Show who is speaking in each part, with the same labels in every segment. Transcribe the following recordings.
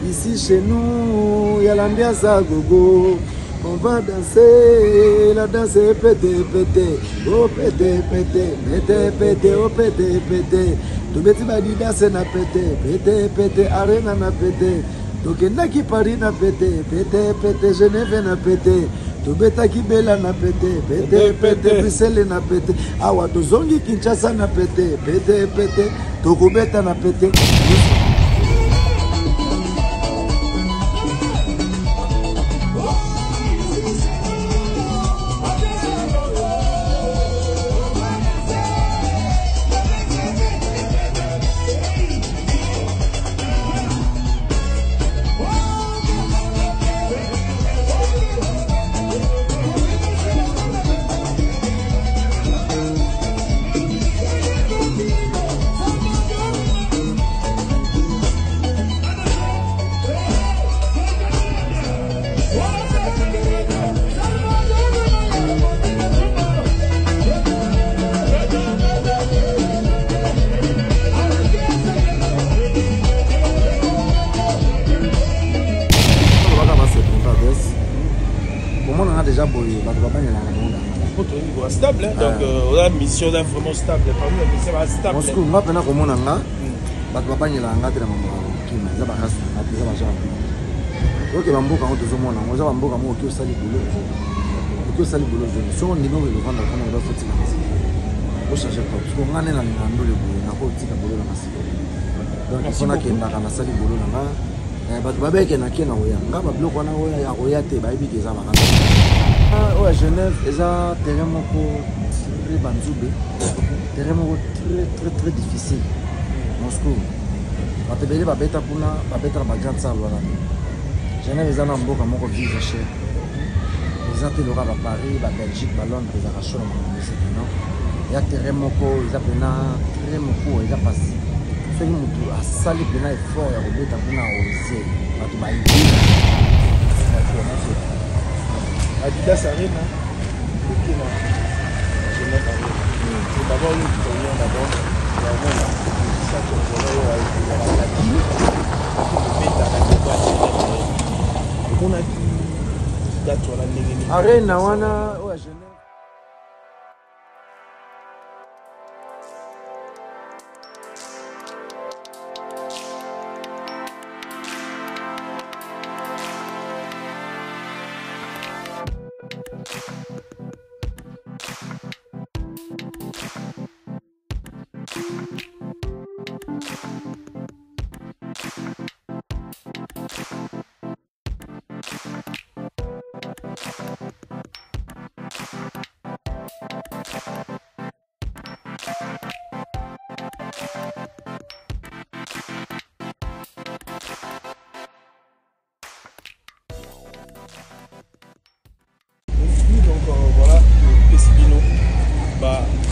Speaker 1: Ici chez nous, il y a l'ambiance à gogo. On va danser, la danse est pété, pété. Oh pété, pété, pété, pété, oh pété, pété. Tu beti badi danse na pété, pété, pété, arena na pété. Tu kenda ki Paris na pété, pété, pété, Genève na pété. Tu beta ki Bela na pété, pété, pété, Bruxelles na pété. Awa tu zongi Kinshasa na pété, pété, pété. Tu kubeta na pété.
Speaker 2: Stable, hein? Donc on a une mission d'un vraiment stable. Stable.
Speaker 1: Parce que moi, pendant que mon anga, bato bapanye la anga tena mama kima, za bakasi, za bajamba. Ok, bamboka ngo tozomona, ngo za bamboka mo ki osali boulot. Ki osali boulot zo. So ndino le vendre comme on doit faire tika kasi. Ko changer pas. Parce que ngane na ngando le boulot, na ko tika boulot na kasi. Donc il faut na kenda kana sali boulot na nga. Bato babeke na kena oya. Nga ba bloc wana oya ya oya te ba ibi ke za bakasi. Oh, à Genève, il y a un terrain très difficile. Moscou. Batebele babeta puna, babeta la grande salle. Genève, il y a un beau comme vie cher. Les Antilles, Paris, Belgique, Londres, les Arachons, il y a un terrain moko, il y a très moko, il y a passé. Ceux qui ont un sale effort, il y a un
Speaker 2: Adidas Arena, c'est d'abord une victoire d'abord. On a dit
Speaker 1: Arena wana ouais Genève.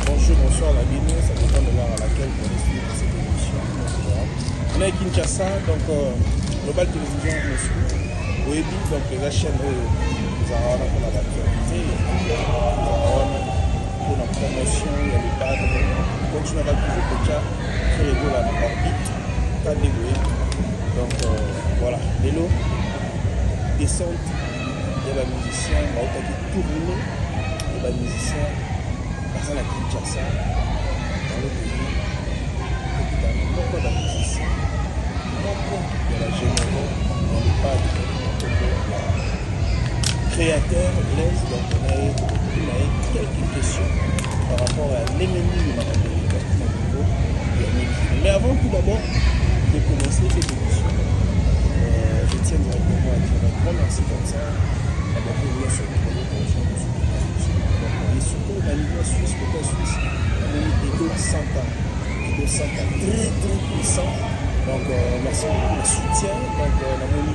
Speaker 2: Bonjour, bonsoir la Bino, ça dépend de l'heure à laquelle vous allez suivre cette émission. On est à Kinshasa, donc Global Télévision Monsieur. Oui, donc la chaîne nous avons la actualité, pour la promotion, il y a les cadres, on continuera toujours déjà sur les goals à orbite, pas dévoué. Donc voilà, l'élo, descente, il y a la musicien, il y a tourné, il y a la musicien. Personne à Kinshasa, dans le pays, dans le monde de la musicien, de la génération, dans le padre, créateur, Blaise, donc on a eu quelques questions par rapport à l'ennemi de la radio. Mais avant tout d'abord de commencer cette émission, je tiens directement à dire un grand merci comme ça. D'abord, nous sommes très contents de ce et surtout la Ligue suisse, côté suisse, on a mis Edo Santa. Edo Santa très puissant. Donc merci pour le soutien. Donc on a mis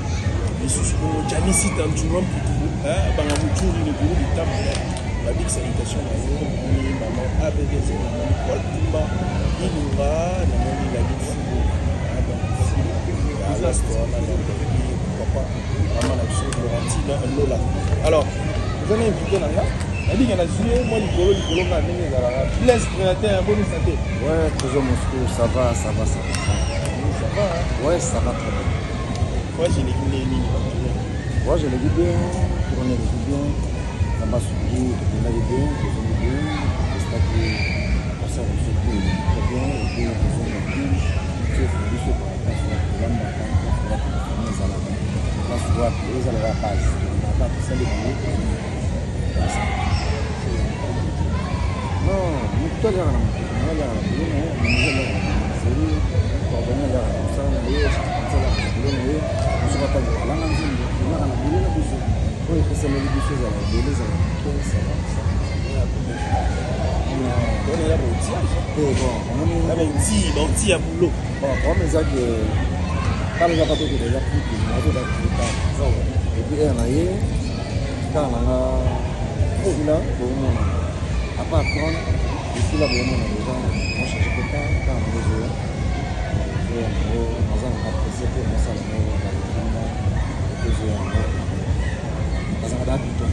Speaker 2: les sous-sous Janici Tantuman pour tout. Bangamoutour, il est bourreau du temps. La big salutation, maman ABDZ, maman Paul Touba, Inoura, maman la big football. Donc l'histoire, papa, maman la big Laurentine, Lola. Alors, vous allez inviter là. Elle dit qu'il y a joué, moi, Nicolo, Blaise, créateur, bonne santé.
Speaker 1: Ouais, toujours Moscou, ça va.
Speaker 2: Ça va, hein?
Speaker 1: Ouais, ça va très bien.
Speaker 2: Moi, j'ai les lignes.
Speaker 1: Moi, je l'ai dit bien, tourner les bien, la base sur le tourner les bien, j'espère que ça va se faire très bien, et puis on va faire le tu es fondé sur la place de la programme d'attente, la famille à la place de la base, la base, c'est le bon. Non, nous tout à l'heure, on va aller à la boulot, on va aller à la série, on va venir à la salle, on va aller à la boulot, on se va pas dire, là, on va dire, on va aller à la boulot, oui, que ça me dit des choses à la boulot, ça va, ça va.
Speaker 2: On est là pour le tir.
Speaker 1: Bon,
Speaker 2: là, on tire à boulot.
Speaker 1: Bon, pour mes amis, quand les appartements sont déjà pris, on a déjà pris le temps. Et puis, on a eu, quand on a ici là, pour le moment, à part prendre, ici là, pour le moment, déjà, on cherche le temps, quand on a besoin. On a apprécié pour moi ça, on a besoin. Parce qu'on a tout le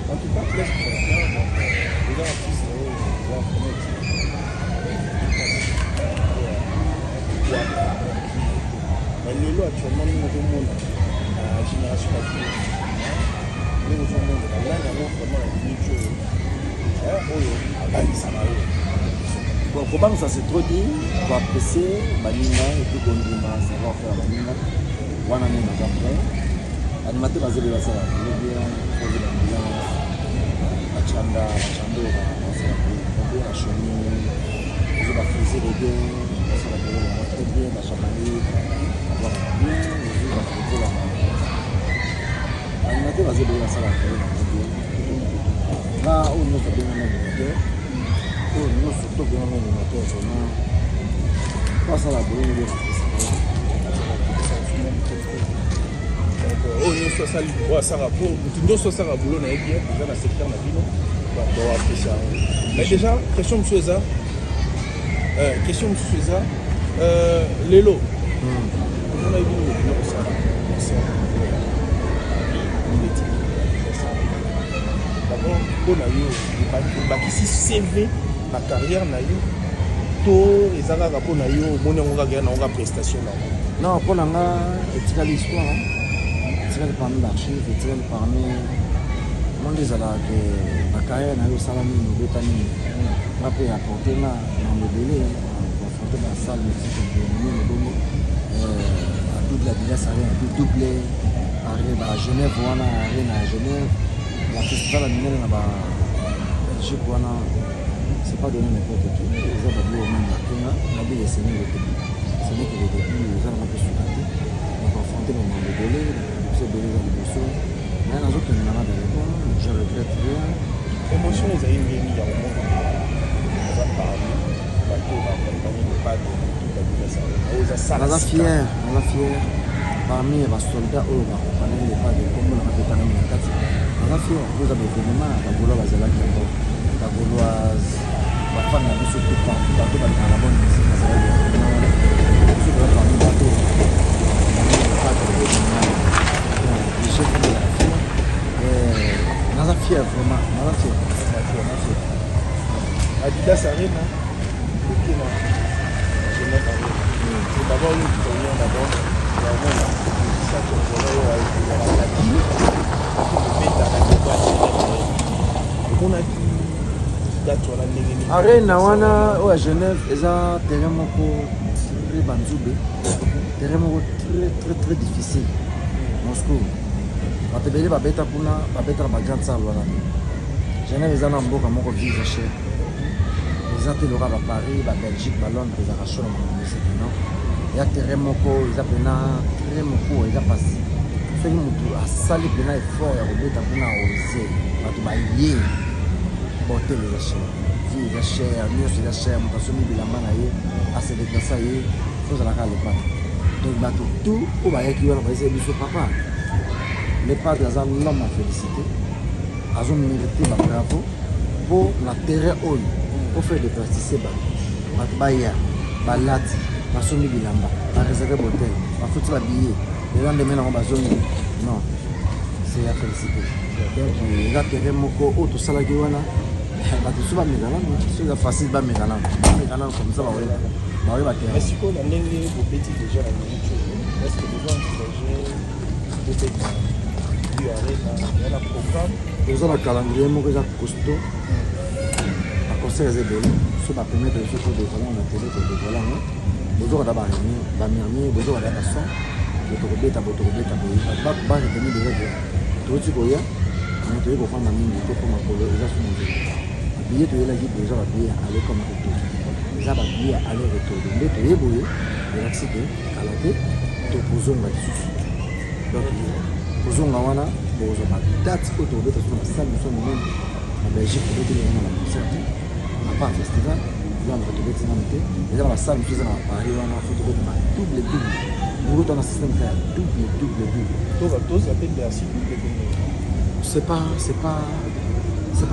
Speaker 1: en tout cas, laisse confiance. Les gens artistes, ils vont connaître.
Speaker 2: Lelo actuellement, nous avons la génération actuelle. Nous avons la langue vraiment la culture.
Speaker 1: Bon, comment ça s'est trop dit, pour apprécier Banina et puis Gondima, ça va faire Banina. One année après. Animateur va se faire ça. Chanda, Chando, la chemise, je vais friser les deux, ça va très bien, la champagne, la boire bien, je vais friser la main. L'animateur va se faire ça, là où nous avons bien l'animateur, où nous surtout bien l'animateur, pas ça la bonne idée.
Speaker 2: Oh, nous sommes salés. Ouais, ça va pour. Nous sommes salés à boulot, on a bien déjà dans le secteur de la ville. On va apprécier. Mais déjà, question monsieur Eza. Question monsieur Eza. Lelo. On a vu ça. D'abord, on a eu ici CV, ma carrière na eu. Tout les agas pour na eu, mon on va gagner une prestation là.
Speaker 1: Non, pour l'anga, c'est l'histoire. Parmi l'archive, parmi mon des ala que la carrière n'a eu salami nous bétani n'a pas apporté là dans le délai pour affronter la salle de à double la ville ça vient double arrive à Genève on a arrivé à Genève la festival à Milan là-bas je crois c'est pas donné n'importe qui les autres au même la Kenya la vie c'est le début c'est que le début les gens n'ont pas su canter on va affronter le moment de délai c'est de les ambitions. Mais dans autres je regrette rien.
Speaker 2: Émotion, ils ont une ligne au monde. On va parler. Bateau va accompagner le pas de tout
Speaker 1: on a fier. Parmi les soldats, on va accompagner le pas de comme on a fait dans le cadre. On a fier. Vous avez des éléments. La Gauloise, la Gauloise, la femme a vu ce que bateau va dans la bonne musique. Ce que va parmi bateau. On a fier vraiment, on a fier.
Speaker 2: Adidas Arena, c'est d'abord une victoire d'abord. On a dit
Speaker 1: Arena wana ou à Genève, ils ont terrain très banzube, terrain très difficile. Moscou. Batebeli babeta kuna babeta na grande salle wana. Genève eza na mboka moko vivre cher. Eza te loka ba Paris, ba Belgique, ba Londres eza chaud na musique non. Ya terrain moko eza pena très moko eza passé. Soki mutu asali pena effort ya kobeta kuna ose bato baye botel eza cher. Vie eza cher, nyonso eza cher, mutu asomi bilamba na ye ase déplacer ye ozalaka lepata. Donc bato tout oyo bayaki wana bayese biso papa. Les padres ont l'homme à féliciter, ils ont mérité bravo pour la terre pour faire des pesticides. Baya, Balati, Basoni Bilamba, la réserve bouteille, la foutre la billet, les lendemains on va zone. Non, c'est à féliciter. Donc, il y a terrain moko, autre saladiwana, tout ça va mégalan, c'est facile, va mégalan comme ça,
Speaker 2: Mais si on a un petit déjà la minute, est-ce que les gens envisagent peut-être il y a un programme?
Speaker 1: Ils ont un calendrier costaud. Un conseil est belé. Ce qui permet de faire des volants à la télé, des volants. Vous aurez d'abord la myrmie, vous aurez la son. Vous aurez des tableaux, vous aurez des tableaux. Vous aurez des tableaux déjà. Tout ce qu'il y a, vous aurez des femmes à mine, vous aurez des femmes à mine. Billet de la guide déjà va payer aller comme retour. Ça va payer aller retour. Donc, les payés bouillés, les accidents, à la tête, tout pour zone va dessus. Donc, pour zone à wana, pour zone à date, autour de la salle, nous sommes même en Belgique, pour le on a la concert. On n'a pas un festival, nous avons retrouvé cette année. Déjà, la salle, nous faisons à Paris, on a fait double. Nous avons un système qui est double.
Speaker 2: Tous appellent merci pour les communes.
Speaker 1: C'est pas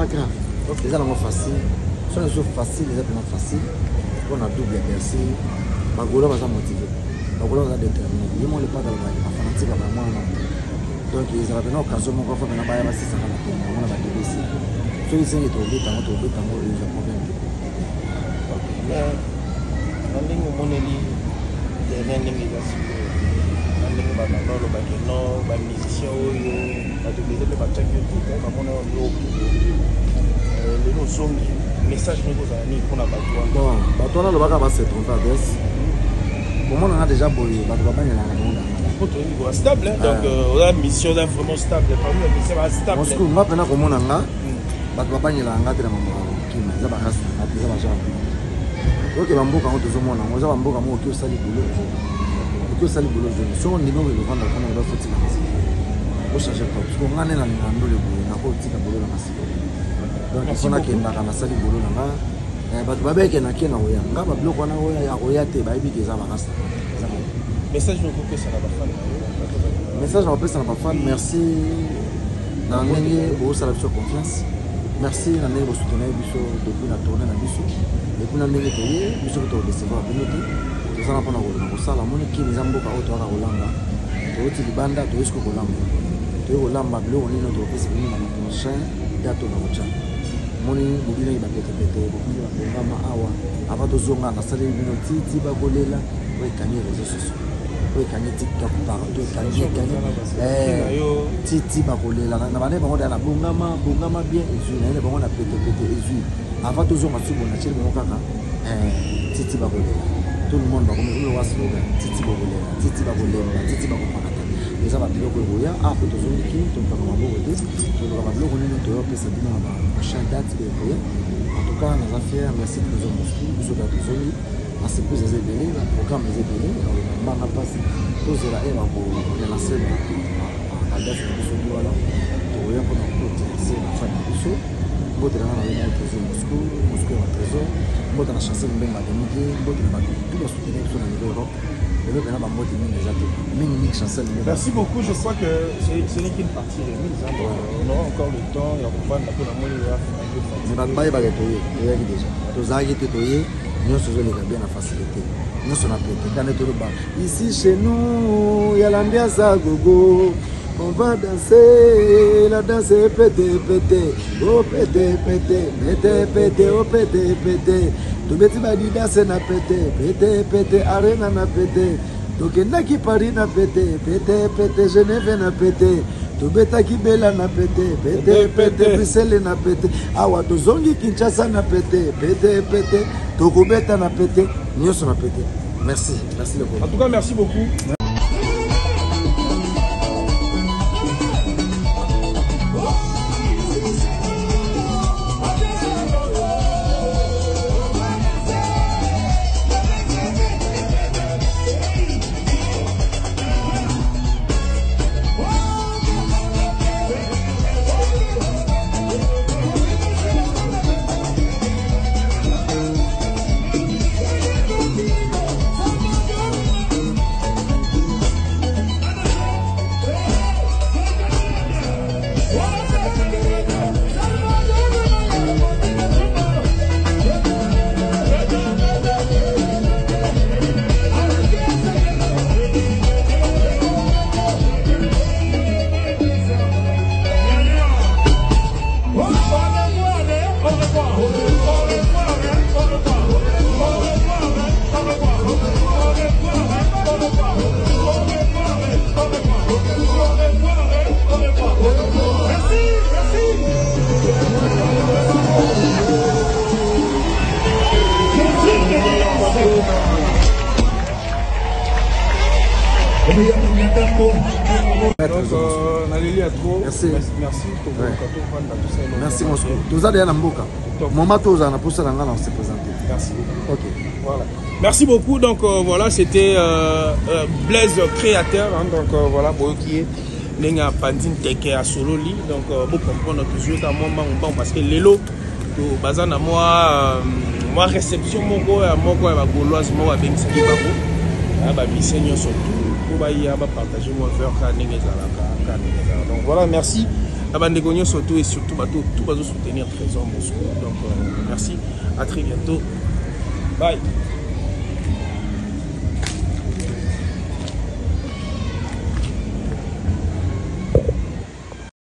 Speaker 1: grave. Les gens sont faciles. Ce sont les choses faciles, les gens faciles. On a double merci. Bagolo va motiver. Bagolo va déterminer. Ils m'ont pas dans la fanatique à moi. Donc ils avaient une occasion de faire un bail à 600 à la peine. On a des décès. Ceux qui sont trouvés, ils ont trouvé un mot, ils ont convaincu.
Speaker 2: Mais dans les moments où il y a des négociations, dans les moments où les musiciens ont des les notions message pour la bateau.
Speaker 1: Bon, bateau là le bac va se tromper adresse. Pour moi on a déjà boyé, bateau va pas y aller dans le monde.
Speaker 2: Stable, donc on a une mission vraiment stable. Parmi les missions stable.
Speaker 1: Parce que moi pendant que mon anga, bateau va pas y aller dans le monde qui m'a ça va rester, ça va jamais. Donc bamboka on toujours mon anga, ça bamboka moi qui sali boulot. Qui sali boulot. Si on niveau le vendre comme on doit faire ça. On change pas. Parce qu'on a né dans le boulot, na ko tika boulot na masiko. Donc il faut que na kana sali boulot na ba ba beke na kena oya ngaba bloc wana oya ya oya te ba ibiki za bakasa
Speaker 2: message no ko pesa na ba fan
Speaker 1: message na pesa na ba fan merci na ndenge bo sala biso confiance merci na ndenge bo soutenir biso depuis la tournée na biso depuis na ndenge toye biso to recevoir binote to sala pona ko sala moni ki nizambo ka oto aka kolanga to oti libanda to esko kolamba to kolamba bloc ni no to pesa ni na prochain dato na kocha moni mobile ba pete mobile ba ngama awa abato zonga na sale bino titi ba kolela we kanye réseaux sociaux we kanye TikTok partout kanye titi ba kolela na bane bango na bongama bien ezu na bango na pete ezu abato zonga subo na cheli bango kaka titi ba kolela tout le monde ba kolela wa slogan titi ba kolela les gens qui ont été à fait tous les qui ont pas vraiment voté je dois avoir le nom de leur pèse bien à prochaine date en tout cas nous affaires merci pour nous Moscou nous sommes tous unis à ce que les aider le programme les aider dans le manga passé tous là et pour relancer à date de ce jour là pour rien pour nous c'est la fin de ce bote na na Moscou en trésor bote na chanson bien magnifique bote na tout le soutien sur la niveau Europe.
Speaker 2: Merci beaucoup, je crois que ce n'est qu'une partie remise. On aura encore le temps et on va un peu la moelle.
Speaker 1: Ici chez nous, il y a l'ambiance à gogo. On va danser, la danse est pété, oh pété, oh pété. Tu beti badi danse na pété, arena na pété. Tu kenda ki Paris na pété, Genève na pété. Tu beta ki Bela na pété, Bruxelles na pété. Awa tu zongi Kinshasa na pété. Tu kubeta na pété, nyoso na pété. Merci le
Speaker 2: En tout cas, merci beaucoup.
Speaker 1: Merci.
Speaker 2: Merci pour
Speaker 1: Merci Moscou. Tous allez à Namboka. Maman tous en a poussé la langue, on s'est présenté.
Speaker 2: Merci.
Speaker 1: Ok.
Speaker 2: Voilà. Merci beaucoup. Donc voilà, c'était Blaise créateur. Hein, donc voilà, qui est Nenga Pandine Teke à Sololi. Donc vous comprenez toujours qu'à moi parce que l'élo, bazan à moi réception mon go à mon go à Gauloise moi avec ce qui va vous. Ah bah Seigneur surtout pour bailler à partager mon frère Kanenge Zalaka. Donc voilà, merci. Abandegogno surtout et surtout tout va soutenir Trésor Moscou. Donc merci, à très bientôt. Bye.